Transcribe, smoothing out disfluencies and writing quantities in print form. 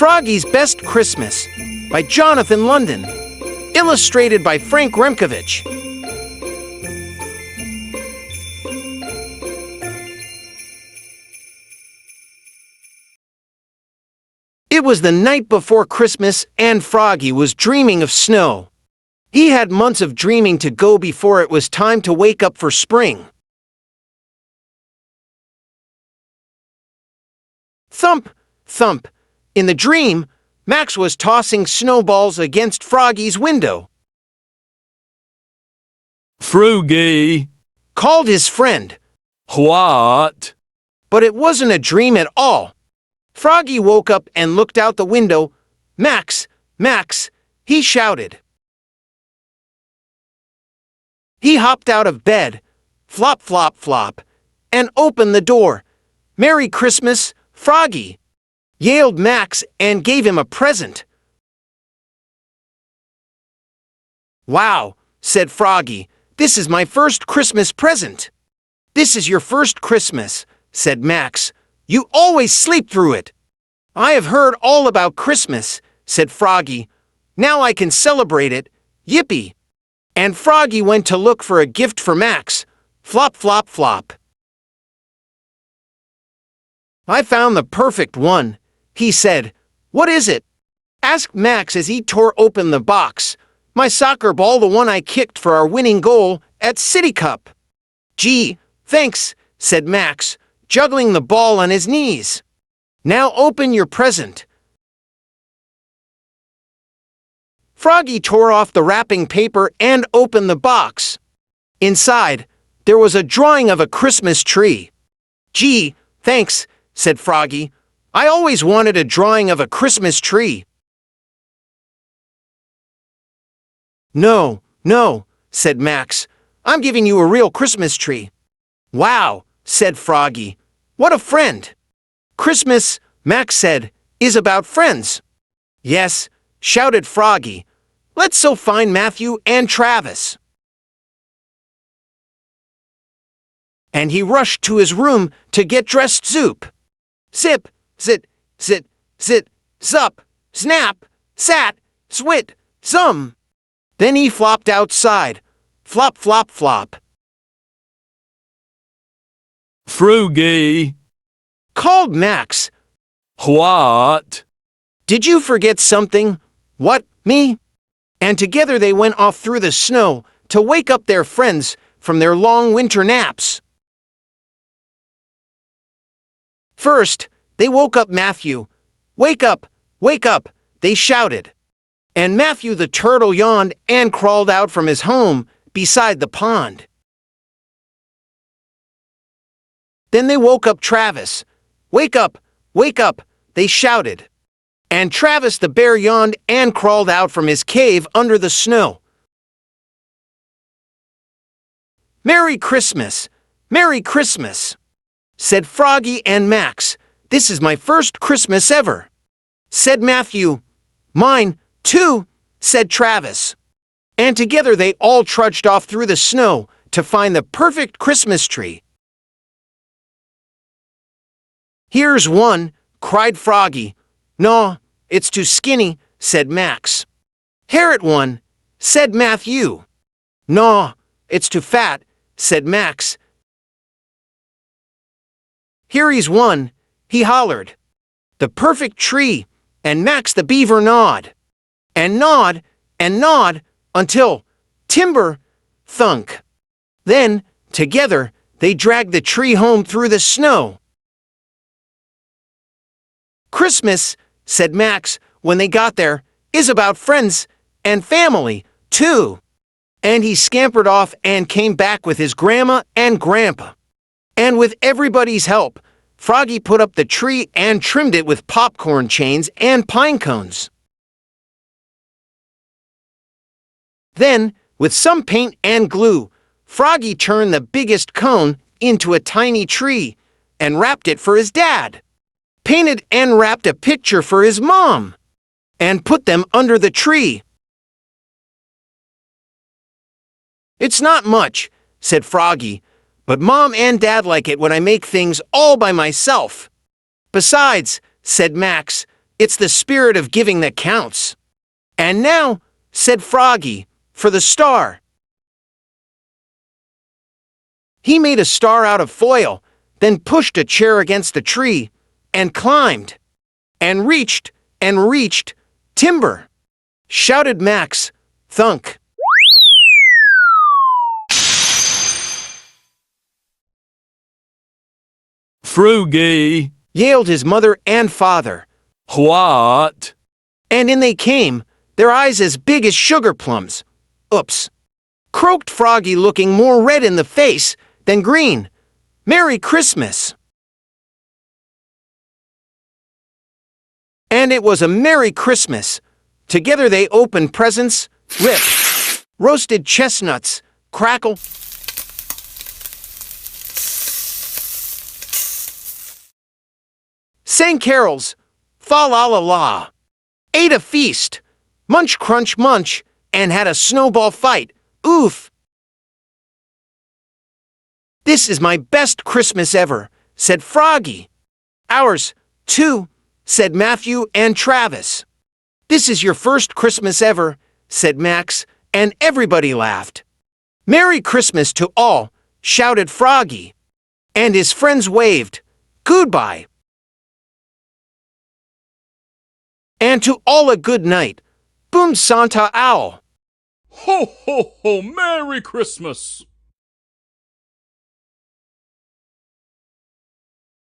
Froggy's Best Christmas by Jonathan London. Illustrated by Remkiewicz. It was the night before Christmas and Froggy was dreaming of snow. He had months of dreaming to go before it was time to wake up for spring. Thump, thump. In the dream, Max was tossing snowballs against Froggy's window. Froggy, Called his friend. what? But it wasn't a dream at all. Froggy woke up and looked out the window. Max, Max, he shouted. He hopped out of bed, flop, flop, flop, and opened the door. "Merry Christmas, Froggy," yelled Max and gave him a present. "Wow," said Froggy, "this is my first Christmas present." "This is your first Christmas," said Max. "You always sleep through it." "I have heard all about Christmas," said Froggy. "Now I can celebrate it. Yippee!" And Froggy went to look for a gift for Max. Flop, flop, flop. "I found the perfect one," he said. "What is it?" asked Max as he tore open the box. "My soccer ball, the one I kicked for our winning goal at City Cup." "Gee, thanks," said Max, juggling the ball on his knees. "Now open your present." Froggy tore off the wrapping paper and opened the box. Inside, there was a drawing of a Christmas tree. "Gee, thanks," said Froggy. "I always wanted a drawing of a Christmas tree." "No, no," said Max. "I'm giving you a real Christmas tree." "Wow," said Froggy. "What a friend." "Christmas," Max said, "is about friends." "Yes," shouted Froggy. "Let's so find Matthew and Travis." And he rushed to his room to get dressed. Zoop. Zip, zit, zit, zit, zup, snap, sat, swit, zum. Then he flopped outside. Flop, flop, flop. Froggy, Called Max. what? "Did you forget something?" "What, me?" And together they went off through the snow to wake up their friends from their long winter naps. First, they woke up Matthew. "Wake up, wake up," they shouted. And Matthew the turtle yawned and crawled out from his home beside the pond. Then they woke up Travis. "Wake up, wake up," they shouted. And Travis the bear yawned and crawled out from his cave under the snow. "Merry Christmas, Merry Christmas," said Froggy and Max. "This is my first Christmas ever," said Matthew. "Mine, too," said Travis. And together they all trudged off through the snow to find the perfect Christmas tree. "Here's one," cried Froggy. "No, it's too skinny," said Max. "Here it one," said Matthew. "No, it's too fat," said Max. "Here he's one," he hollered. "The perfect tree," and Max the beaver gnawed. And gnawed, until timber, thunk. Then, together, they dragged the tree home through the snow. "Christmas," said Max when they got there, "is about friends and family, too." And he scampered off and came back with his grandma and grandpa. And with everybody's help, Froggy put up the tree and trimmed it with popcorn chains and pine cones. Then, with some paint and glue, Froggy turned the biggest cone into a tiny tree and wrapped it for his dad. Painted and wrapped a picture for his mom, and put them under the tree. "It's not much," said Froggy, "but Mom and Dad like it when I make things all by myself." "Besides," said Max, It's the spirit of giving that counts. And now, said Froggy, for the star. He made a star out of foil, then pushed a chair against a tree, and climbed, and reached, timber, shouted Max, thunk. Froggy. Yelled his mother and father. What? And in they came, their eyes as big as sugar plums. Oops. Croaked Froggy, looking more red in the face than green. Merry Christmas. And it was a Merry Christmas. Together they opened presents, ripped, roasted chestnuts, crackle, sang carols, fa la la la, ate a feast, munch crunch munch, and had a snowball fight. Oof! This is my best Christmas ever, said Froggy. Ours, too, said Matthew and Travis. This is your first Christmas ever, said Max, and everybody laughed. Merry Christmas to all, shouted Froggy. And his friends waved. Goodbye. And to all a good night, boomed Santa Owl. Ho, ho, ho! Merry Christmas!